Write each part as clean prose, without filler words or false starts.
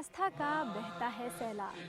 आस्था का बहता है सैलाब।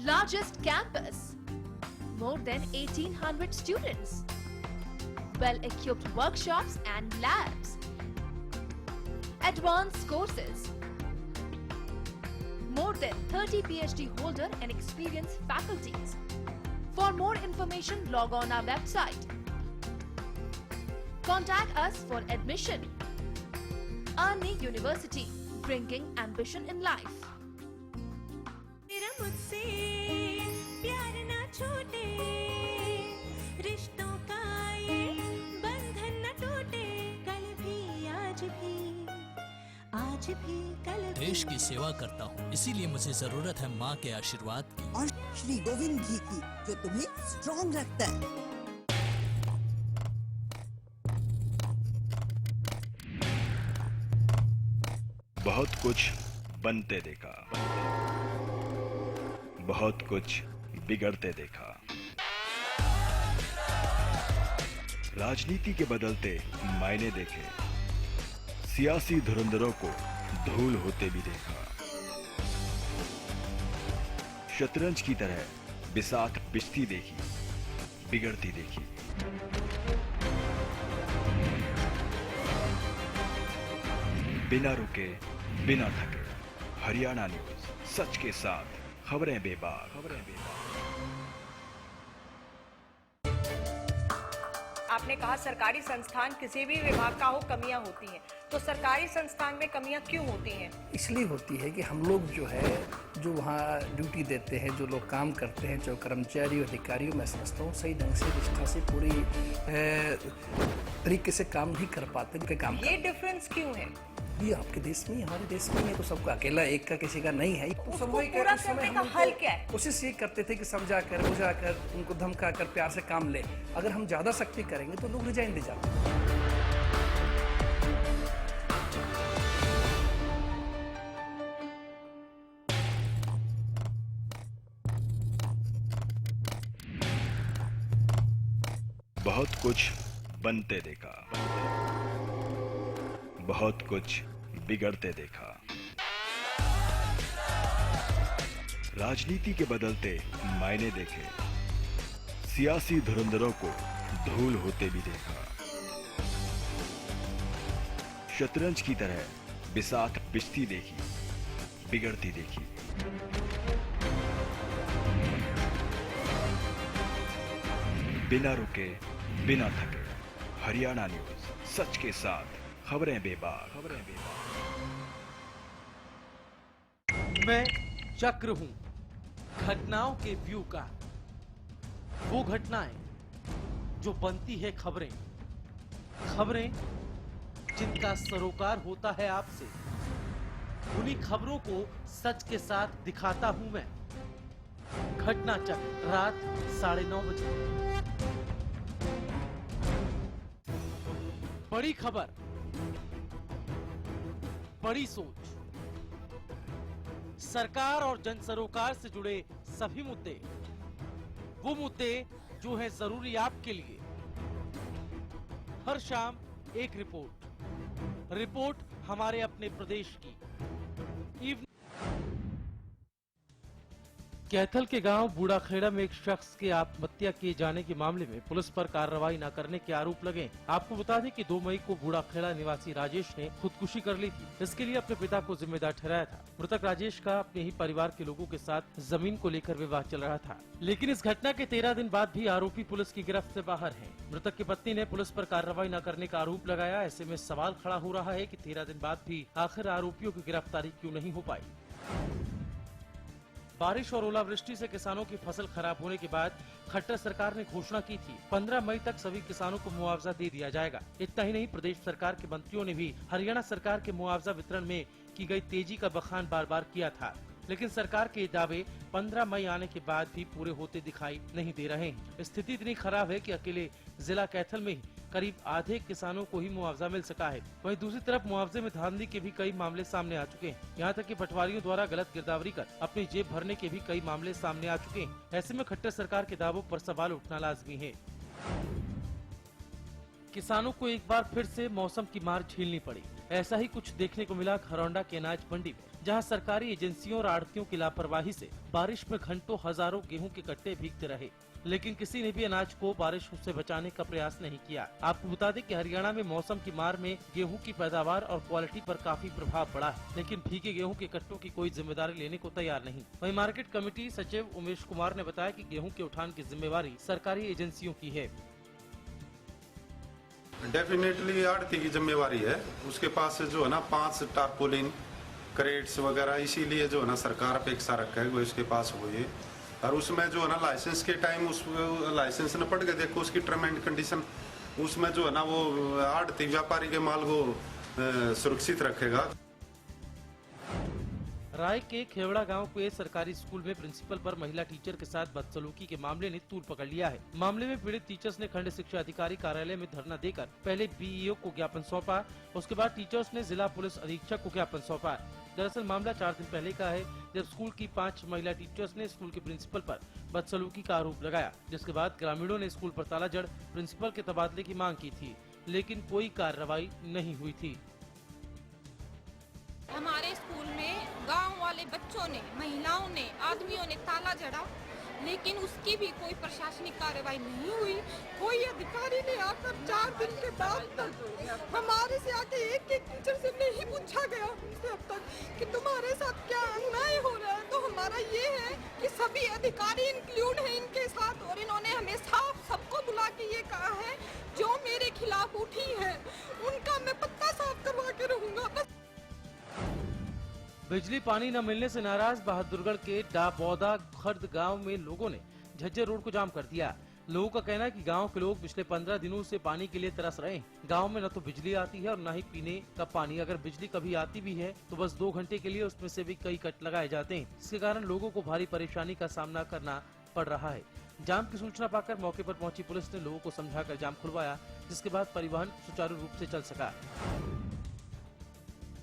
largest campus, more than 1800 students, well-equipped workshops and labs, advanced courses, more than 30 PhD holder and experienced faculties. For more information, log on our website. Contact us for admission. Arni University, bringing ambition in life. तेरा मुझसे प्यार ना छूटे, रिश्तों का ये बंधन न टूटे, कल भी कल भी। देश की सेवा करता हूँ, इसीलिए मुझे जरूरत है माँ के आशीर्वाद की और श्री गोविंद घी की, जो तुम्हें स्ट्रॉन्ग रखता है। बहुत कुछ बनते देखा, बहुत कुछ बिगड़ते देखा, राजनीति के बदलते मायने देखे, सियासी धुरंधरों को धूल होते भी देखा, शतरंज की तरह बिसात बिछती देखी, बिगड़ती देखी। बिना रुके, बिना थके, हरियाणा न्यूज, सच के साथ, खबरें बेबाक। आपने कहा सरकारी संस्थान किसी भी विभाग का हो, कमियां होती हैं, तो सरकारी संस्थान में कमियां क्यों होती हैं? इसलिए होती है कि हम लोग जो वहाँ ड्यूटी देते हैं, जो लोग काम करते हैं, जो कर्मचारी और अधिकारियों में समझता हूँ सही ढंग से निष्ठा से पूरी तरीके से काम नहीं कर पाते उनके काम। ये डिफरेंस क्यों है? ये आपके देश में, हमारे देश में है, तो सबका अकेला एक का किसी का नहीं है। उसको पूरा करने का हल क्या है? कोशिश ये करते थे कि समझा कर, बुझा कर, उनको धमका कर, प्यार से काम ले। अगर हम ज्यादा सख्ती करेंगे तो लोग रिजाइन दे जाते हैं। बहुत कुछ बनते देखा, बहुत कुछ बिगड़ते देखा, राजनीति के बदलते मायने देखे, सियासी धुरंधरों को धूल होते भी देखा, शतरंज की तरह बिसात बिछती देखी, बिगड़ती देखी। बिना रुके, बिना थके, हरियाणा न्यूज, सच के साथ, खबरें बेबाक। मैं चक्र हूं, घटनाओं के व्यू का। वो घटनाएं जो बनती है खबरें, खबरें जिनका सरोकार होता है आपसे, उन्हीं खबरों को सच के साथ दिखाता हूं मैं। घटना चक्र, रात 9:30 बजे। बड़ी खबर, बड़ी सोच, सरकार और जन सरोकार से जुड़े सभी मुद्दे, वो मुद्दे जो हैं जरूरी आपके लिए। हर शाम एक रिपोर्ट हमारे अपने प्रदेश की। कैथल के गांव बूढ़ाखेड़ा में एक शख्स के आत्महत्या किए जाने के मामले में पुलिस पर कार्रवाई न करने के आरोप लगे। आपको बता दें कि 2 मई को बूढ़ाखेड़ा निवासी राजेश ने खुदकुशी कर ली थी। इसके लिए अपने पिता को जिम्मेदार ठहराया था। मृतक राजेश का अपने ही परिवार के लोगों के साथ जमीन को लेकर विवाद चल रहा था, लेकिन इस घटना के 13 दिन बाद भी आरोपी पुलिस की गिरफ्त से बाहर है। मृतक की पत्नी ने पुलिस पर कार्रवाई न करने का आरोप लगाया। ऐसे में सवाल खड़ा हो रहा है कि 13 दिन बाद भी आखिर आरोपियों की गिरफ्तारी क्यों नहीं हो पाई। बारिश और ओलावृष्टि से किसानों की फसल खराब होने के बाद खट्टर सरकार ने घोषणा की थी 15 मई तक सभी किसानों को मुआवजा दे दिया जाएगा। इतना ही नहीं, प्रदेश सरकार के मंत्रियों ने भी हरियाणा सरकार के मुआवजा वितरण में की गई तेजी का बखान बार बार किया था, लेकिन सरकार के दावे 15 मई आने के बाद भी पूरे होते दिखाई नहीं दे रहे हैं। स्थिति इतनी खराब है कि अकेले जिला कैथल में ही करीब आधे किसानों को ही मुआवजा मिल सका है। वहीं दूसरी तरफ मुआवजे में धांधली के भी कई मामले सामने आ चुके हैं। यहाँ तक कि पटवारियों द्वारा गलत गिरदावरी कर अपनी जेब भरने के भी कई मामले सामने आ चुके हैं। ऐसे में खट्टर सरकार के दावों पर सवाल उठना लाजमी है। किसानों को एक बार फिर से मौसम की मार झेलनी पड़ी। ऐसा ही कुछ देखने को मिला खरौंडा के अनाज मंडी में, जहां सरकारी एजेंसियों और आड़तियों की लापरवाही से बारिश में घंटों हजारों गेहूं के कट्टे भीगते रहे, लेकिन किसी ने भी अनाज को बारिश से बचाने का प्रयास नहीं किया। आपको बता दें कि हरियाणा में मौसम की मार में गेहूं की पैदावार और क्वालिटी पर काफी प्रभाव पड़ा है, लेकिन भीगे गेहूं के कट्टों की कोई जिम्मेदारी लेने को तैयार नहीं। वहीं मार्केट कमेटी सचिव उमेश कुमार ने बताया कि गेहूं के उठान की जिम्मेवारी सरकारी एजेंसियों की है। डेफिनेटली आड़ती की जिम्मेवारी है, उसके पास जो है ना 5 टारपोलिन क्रेट्स वगैरह, इसीलिए जो है ना सरकार अपेक्षा रखा है वो इसके पास हो ये। और उसमें जो है ना लाइसेंस के टाइम उस लाइसेंस न पढ़ के देखो उसकी टर्म एंड कंडीशन, उसमें जो है ना वो आड़ती व्यापारी के माल को सुरक्षित रखेगा। राय के खेवड़ा गांव के सरकारी स्कूल में प्रिंसिपल पर महिला टीचर के साथ बदसलूकी के मामले ने तूल पकड़ लिया है। मामले में पीड़ित टीचर्स ने खंड शिक्षा अधिकारी कार्यालय में धरना देकर पहले बीईओ को ज्ञापन सौंपा, उसके बाद टीचर्स ने जिला पुलिस अधीक्षक को ज्ञापन सौंपा। दरअसल मामला 4 दिन पहले का है, जब स्कूल की 5 महिला टीचर्स ने स्कूल के प्रिंसिपल पर बदसलूकी का आरोप लगाया, जिसके बाद ग्रामीणों ने स्कूल पर ताला जड़ प्रिंसिपल के तबादले की मांग की थी, लेकिन कोई कार्रवाई नहीं हुई थी। हमारे स्कूल में गांव वाले बच्चों ने, महिलाओं ने, आदमियों ने ताला जड़ा, लेकिन उसकी भी कोई प्रशासनिक कार्रवाई नहीं हुई। कोई अधिकारी ने आकर 4 दिन के बाद तक हमारे से आके एक टीचर से नहीं पूछा गया अब तक कि तुम्हारे साथ क्या अन्याय हो रहा है। तो हमारा ये है कि सभी अधिकारी इंक्लूड है इनके साथ, और इन्होंने हमें साफ सबको बुला के ये कहा है जो मेरे खिलाफ उठी है उनका मैं पत्ता साफ करवा के रहूंगा। बस बिजली पानी न मिलने से नाराज बहादुरगढ़ के डाबौदा खर्द गांव में लोगों ने झज्जर रोड को जाम कर दिया। लोगों का कहना है कि गांव के लोग पिछले 15 दिनों से पानी के लिए तरस रहे हैं। गांव में न तो बिजली आती है और न ही पीने का पानी। अगर बिजली कभी आती भी है तो बस 2 घंटे के लिए, उसमें से भी कई कट लगाए जाते हैं। इसके कारण लोगों को भारी परेशानी का सामना करना पड़ रहा है। जाम की सूचना पाकर मौके पर पहुंची पुलिस ने लोगों को समझाकर जाम खुलवाया, जिसके बाद परिवहन सुचारू रूप से चल सका।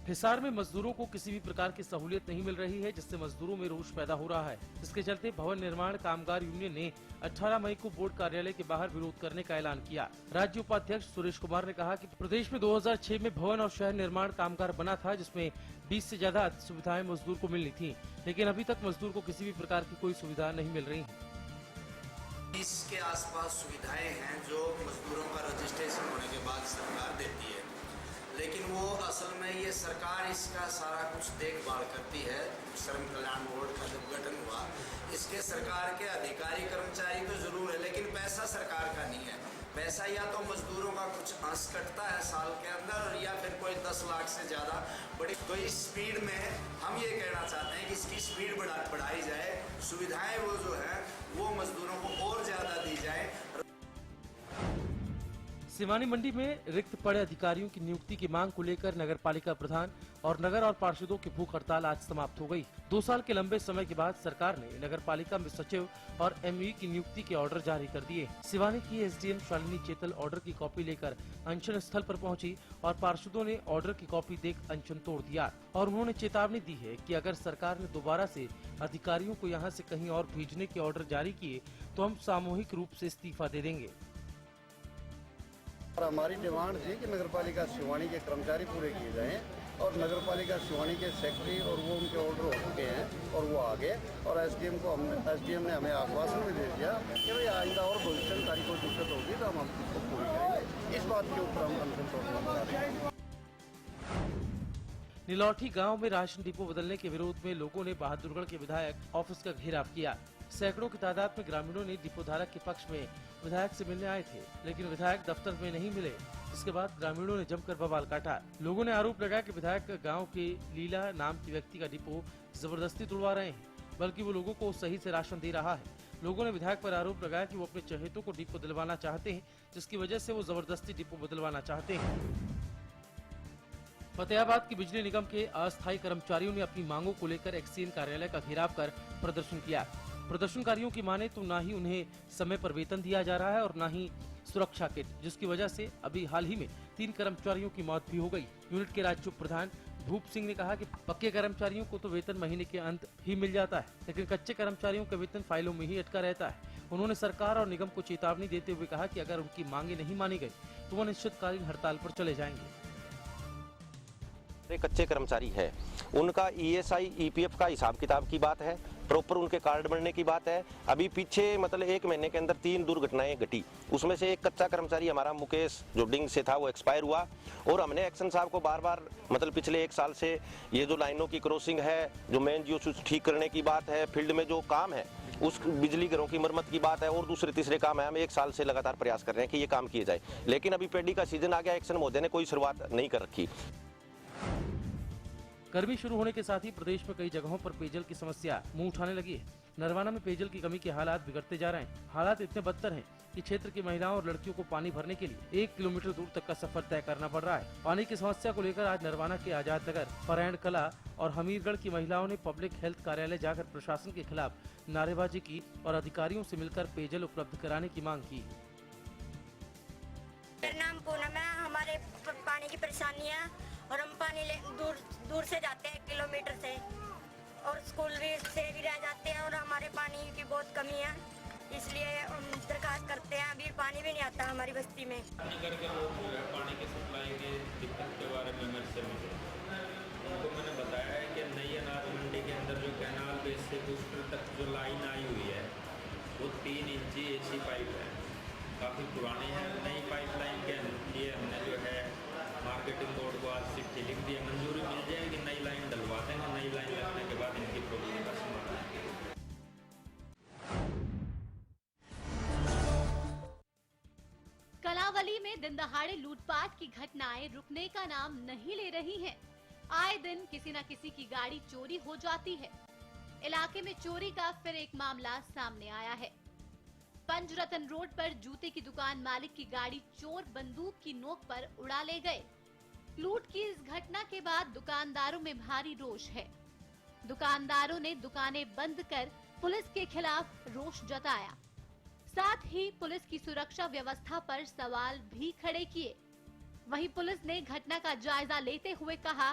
हिसार में मजदूरों को किसी भी प्रकार की सहूलियत नहीं मिल रही है, जिससे मजदूरों में रोष पैदा हो रहा है। इसके चलते भवन निर्माण कामगार यूनियन ने 18 मई को बोर्ड कार्यालय के बाहर विरोध करने का ऐलान किया। राज्य उपाध्यक्ष सुरेश कुमार ने कहा कि प्रदेश में 2006 में भवन और शहर निर्माण कामगार बना था, जिसमें 20 से ज्यादा सुविधाएं मजदूर को मिलनी थी, लेकिन अभी तक मजदूर को किसी भी प्रकार की कोई सुविधा नहीं मिल रही है। इसके आसपास सुविधाएं हैं जो मजदूरों का रजिस्ट्रेशन होने के बाद सरकार देती है, लेकिन वो असल में ये सरकार इसका सारा कुछ देखभाल करती है। श्रम कल्याण बोर्ड का जब गठन हुआ, इसके सरकार के अधिकारी कर्मचारी तो जरूर है, लेकिन पैसा सरकार का नहीं है। पैसा या तो मजदूरों का कुछ अंश कटता है साल के अंदर, और या फिर कोई 10 लाख से ज़्यादा बड़ी। तो इस स्पीड में हम ये कहना चाहते हैं कि इसकी स्पीड बढ़ाई जाए, सुविधाएं वो जो है वो मजदूरों को और ज़्यादा दी जाए। सिवानी मंडी में रिक्त पड़े अधिकारियों की नियुक्ति की मांग को लेकर नगर पालिका प्रधान और नगर और पार्षदों की भूख हड़ताल आज समाप्त हो गई। 2 साल के लंबे समय के बाद सरकार ने नगर पालिका में सचिव और एमई की नियुक्ति के ऑर्डर जारी कर दिए। सिवानी की एसडीएम शालिनी चेतल ऑर्डर की कॉपी लेकर अनशन स्थल पर पहुंची और पार्षदों ने ऑर्डर की कॉपी देख अनशन तोड़ दिया, और उन्होंने चेतावनी दी है कि अगर सरकार ने दोबारा से अधिकारियों को यहाँ से कहीं और भेजने के ऑर्डर जारी किए तो हम सामूहिक रूप से इस्तीफा दे देंगे। हमारी डिमांड थी कि नगरपालिका सिवानी के कर्मचारी पूरे किए जाएं, और नगरपालिका सिवानी के सेक्रेटरी और वो उनके ऑर्डर हो चुके हैं और वो आ गए, और एसडीएम ने हमें आश्वासन भी दे दिया कि भाई आइंदा और भविष्यकारी कोई दिक्कत होगी तो हम इसको पूरी करेंगे। इस बात के ऊपर हम अनशन तोड़ना चाह रहे हैं। नीलौठी गांव में राशन डिपो बदलने के विरोध में लोगों ने बहादुरगढ़ के विधायक ऑफिस का घेराव किया। सैकड़ों की तादाद में ग्रामीणों ने डिपो धारक के पक्ष में विधायक से मिलने आए थे, लेकिन विधायक दफ्तर में नहीं मिले, जिसके बाद ग्रामीणों ने जमकर बवाल काटा। लोगों ने आरोप लगाया कि विधायक गांव के लीला नाम के व्यक्ति का डिपो जबरदस्ती तुड़वा रहे हैं, बल्कि वो लोगों को सही से राशन दे रहा है। लोगों ने विधायक पर आरोप लगाया कि वो अपने चहेतों को डिपो दिलवाना चाहते हैं, जिसकी वजह से वो जबरदस्ती डिपो बदलवाना चाहते हैं। फतेहाबाद की बिजली निगम के अस्थायी कर्मचारियों ने अपनी मांगों को लेकर एक्सीएन कार्यालय का घेराव कर प्रदर्शन किया। प्रदर्शनकारियों की माने तो न ही उन्हें समय पर वेतन दिया जा रहा है और न ही सुरक्षा किट, जिसकी वजह से अभी हाल ही में 3 कर्मचारियों की मौत भी हो गई। यूनिट के राज्य प्रधान भूप सिंह ने कहा कि पक्के कर्मचारियों को तो वेतन महीने के अंत ही मिल जाता है, लेकिन कच्चे कर्मचारियों का वेतन फाइलों में ही अटका रहता है। उन्होंने सरकार और निगम को चेतावनी देते हुए कहा कि अगर उनकी मांगे नहीं मानी गई तो वो अनिश्चितकालीन हड़ताल पर चले जाएंगे। कच्चे कर्मचारी है उनका ESI EPF का हिसाब किताब की बात है, प्रॉपर उनके कार्ड बनने की बात है। अभी पीछे मतलब 1 महीने के अंदर 3 दुर्घटनाएं घटी, उसमें से एक कच्चा कर्मचारी हमारा मुकेश जो डिंग से था वो एक्सपायर हुआ। और हमने एक्शन साहब को बार बार मतलब पिछले 1 साल से ये जो लाइनों की क्रॉसिंग है, जो मेन जो ठीक करने की बात है, फील्ड में जो काम है, उस बिजली घरों की मरम्मत की बात है और दूसरे तीसरे काम है, हम 1 साल से लगातार प्रयास कर रहे हैं कि ये काम किए जाए। लेकिन अभी पेडी का सीजन आ गया, एक्शन महोदय ने कोई शुरुआत नहीं कर रखी। गर्मी शुरू होने के साथ ही प्रदेश में कई जगहों पर पेयजल की समस्या मुंह उठाने लगी है। नरवाना में पेयजल की कमी के हालात बिगड़ते जा रहे हैं। हालात इतने बदतर हैं कि क्षेत्र की महिलाओं और लड़कियों को पानी भरने के लिए 1 किलोमीटर दूर तक का सफर तय करना पड़ रहा है। पानी की समस्या को लेकर आज नरवाना के आजाद नगर, परायण कला और हमीरगढ़ की महिलाओं ने पब्लिक हेल्थ कार्यालय जाकर प्रशासन के खिलाफ नारेबाजी की और अधिकारियों से मिलकर पेयजल उपलब्ध कराने की मांग की। मेरा नाम पूनम है। हमारे पानी की परेशानियाँ और हम पानी दूर से जाते हैं 1 किलोमीटर से और स्कूल भी से भी रह जाते हैं और हमारे पानी की बहुत कमी है, इसलिए हम दरखास्त करते हैं। अभी पानी भी नहीं आता हमारी बस्ती में। नगर के लोग जो है पानी की सप्लाई की दिक्कत के बारे में मेरे से मिले, उनको मैंने बताया है कि नई अनाज मंडी के अंदर जो कैनाल बेस से बूस्टर तक जो लाइन आई हुई है वो 3 इंची AC पाइप है, काफ़ी पुरानी है। नई पाइपलाइन के लिए हमने जो है मार्केटिंग बोर्ड को आज चिट्ठी लिख दी है, मंजूरी मिल जाएगी, नई लाइन डलवा देंगे। नई लाइन लगने के बाद इनकी प्रॉब्लम का समाधान। कलावली में दिन दहाड़े लूटपाट की घटनाएं रुकने का नाम नहीं ले रही हैं। आए दिन किसी न किसी की गाड़ी चोरी हो जाती है। इलाके में चोरी का फिर एक मामला सामने आया है। पंचरतन रोड पर जूते की दुकान मालिक की गाड़ी चोर बंदूक की नोक पर उड़ा ले गए। लूट की इस घटना के बाद दुकानदारों में भारी रोष है। दुकानदारों ने दुकानें बंद कर पुलिस के खिलाफ रोष जताया। साथ ही पुलिस की सुरक्षा व्यवस्था पर सवाल भी खड़े किए। वहीं पुलिस ने घटना का जायजा लेते हुए कहा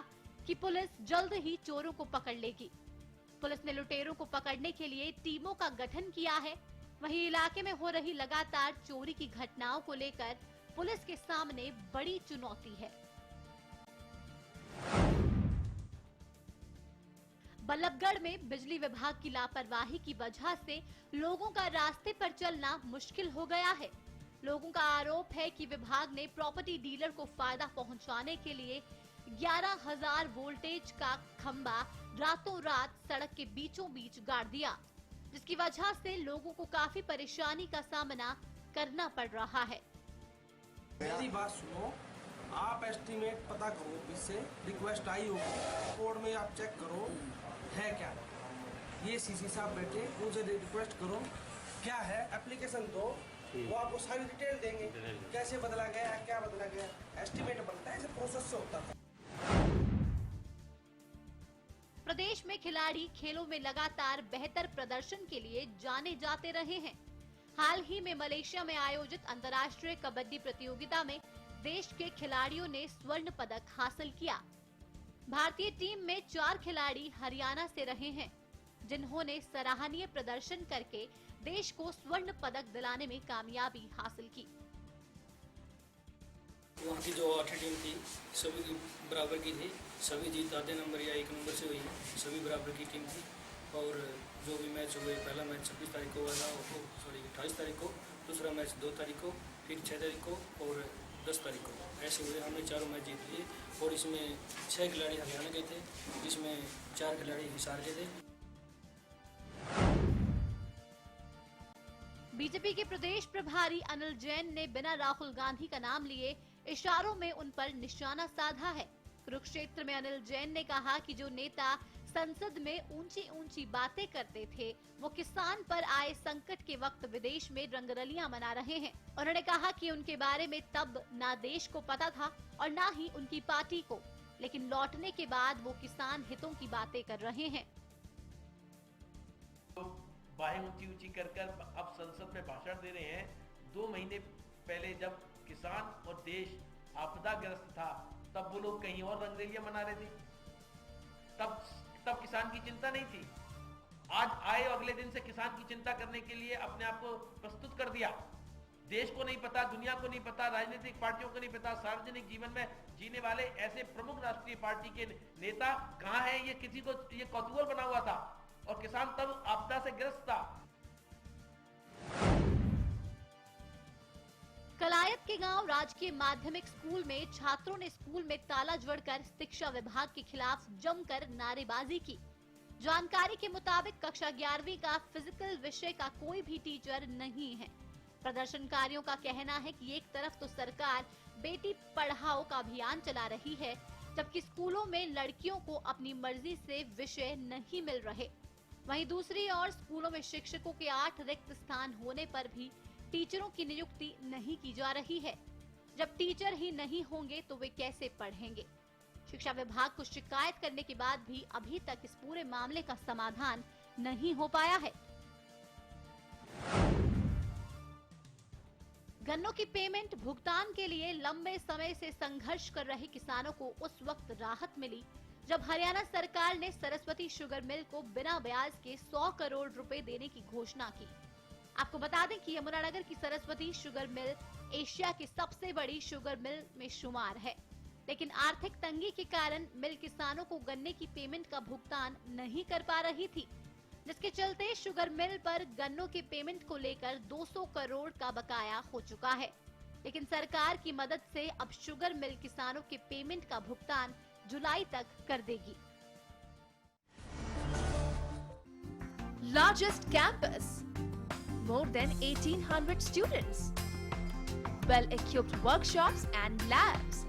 कि पुलिस जल्द ही चोरों को पकड़ लेगी। पुलिस ने लुटेरों को पकड़ने के लिए टीमों का गठन किया है। वहीं इलाके में हो रही लगातार चोरी की घटनाओं को लेकर पुलिस के सामने बड़ी चुनौती है। बल्लभगढ़ में बिजली विभाग की लापरवाही की वजह से लोगों का रास्ते पर चलना मुश्किल हो गया है। लोगों का आरोप है कि विभाग ने प्रॉपर्टी डीलर को फायदा पहुंचाने के लिए 11,000 वोल्टेज का खंभा रातों रात सड़क के बीचों बीच गाड़ दिया, जिसकी वजह से लोगों को काफी परेशानी का सामना करना पड़ रहा है। मेरी बात सुनो, आप एस्टीमेट पता करो, इससे रिक्वेस्ट आई होगी कोर्ट में, आप चेक करो है क्या। ये सीसी साहब बैठे, उनसे रिक्वेस्ट करो क्या है, एप्लीकेशन दो, वो आपको सारी डिटेल देंगे, कैसे बदला गया, क्या बदला गया, एस्टीमेट बनता है, ऐसे प्रोसेस से होता था। प्रदेश में खिलाड़ी खेलों में लगातार बेहतर प्रदर्शन के लिए जाने जाते रहे हैं। हाल ही में मलेशिया में आयोजित अंतर्राष्ट्रीय कबड्डी प्रतियोगिता में देश के खिलाड़ियों ने स्वर्ण पदक हासिल किया। भारतीय टीम में 4 खिलाड़ी हरियाणा से रहे हैं, जिन्होंने सराहनीय प्रदर्शन करके देश को स्वर्ण पदक दिलाने में कामयाबी हासिल की। वहाँ की जो 8 टीम थी सभी बराबर की थी, सभी जीत आधे नंबर या 1 नंबर से हुई, सभी बराबर की टीम थी। और जो भी मैच हुए, पहला मैच 26 तारीख को हुआ था, 28 तारीख को, दूसरा मैच 2 तारीख को, फिर 6 तारीख को और 10 तारीख को, ऐसे हुए। हमने चारों मैच जीत लिए और इसमें 6 खिलाड़ी हरियाणा के थे, जिसमें 4 खिलाड़ी हिसार के थे। बीजेपी के प्रदेश प्रभारी अनिल जैन ने बिना राहुल गांधी का नाम लिए इशारों में उन पर निशाना साधा है। कुरुक्षेत्र में अनिल जैन ने कहा कि जो नेता संसद में ऊंची ऊंची बातें करते थे, वो किसान पर आए संकट के वक्त विदेश में रंगरलियां मना रहे हैं। उन्होंने कहा कि उनके बारे में तब ना देश को पता था और ना ही उनकी पार्टी को, लेकिन लौटने के बाद वो किसान हितों की बातें कर रहे हैं। बाहें ऊंची ऊंची कर अब संसद में भाषण दे रहे हैं। 2 महीने पहले जब किसान और देश आपदाग्रस्त था, तब वो लोग कहीं और रंगरेलियां मना रहे थे। तब किसान की चिंता नहीं थी। आज आए अगले दिन से किसान की चिंता करने के लिए अपने आप को प्रस्तुत कर दिया। देश को नहीं पता, दुनिया को नहीं पता, राजनीतिक पार्टियों को नहीं पता, सार्वजनिक जीवन में जीने वाले ऐसे प्रमुख राष्ट्रीय पार्टी के नेता कहां हैं, ये किसी को ये कौतूहल बना हुआ था और किसान तब आपदा से ग्रस्त था। कलायत के गांव राजकीय माध्यमिक स्कूल में छात्रों ने स्कूल में ताला जोड़कर शिक्षा विभाग के खिलाफ जमकर नारेबाजी की। जानकारी के मुताबिक कक्षा 11वीं का फिजिकल विषय का कोई भी टीचर नहीं है। प्रदर्शनकारियों का कहना है कि एक तरफ तो सरकार बेटी पढ़ाओ का अभियान चला रही है, जबकि स्कूलों में लड़कियों को अपनी मर्जी से विषय नहीं मिल रहे। वहीं दूसरी ओर स्कूलों में शिक्षकों के 8 रिक्त स्थान होने पर भी टीचरों की नियुक्ति नहीं की जा रही है। जब टीचर ही नहीं होंगे तो वे कैसे पढ़ेंगे? शिक्षा विभाग को शिकायत करने के बाद भी अभी तक इस पूरे मामले का समाधान नहीं हो पाया है। गन्नों की पेमेंट भुगतान के लिए लंबे समय से संघर्ष कर रहे किसानों को उस वक्त राहत मिली जब हरियाणा सरकार ने सरस्वती शुगर मिल को बिना ब्याज के 100 करोड़ रुपए देने की घोषणा की। आपको बता दें कि यमुनानगर की सरस्वती शुगर मिल एशिया की सबसे बड़ी शुगर मिल में शुमार है, लेकिन आर्थिक तंगी के कारण मिल किसानों को गन्ने की पेमेंट का भुगतान नहीं कर पा रही थी, जिसके चलते शुगर मिल पर गन्नों के पेमेंट को लेकर 200 करोड़ का बकाया हो चुका है। लेकिन सरकार की मदद से अब शुगर मिल किसानों के पेमेंट का भुगतान जुलाई तक कर देगी। Largest campus, more than 1800 students, well-equipped workshops and labs,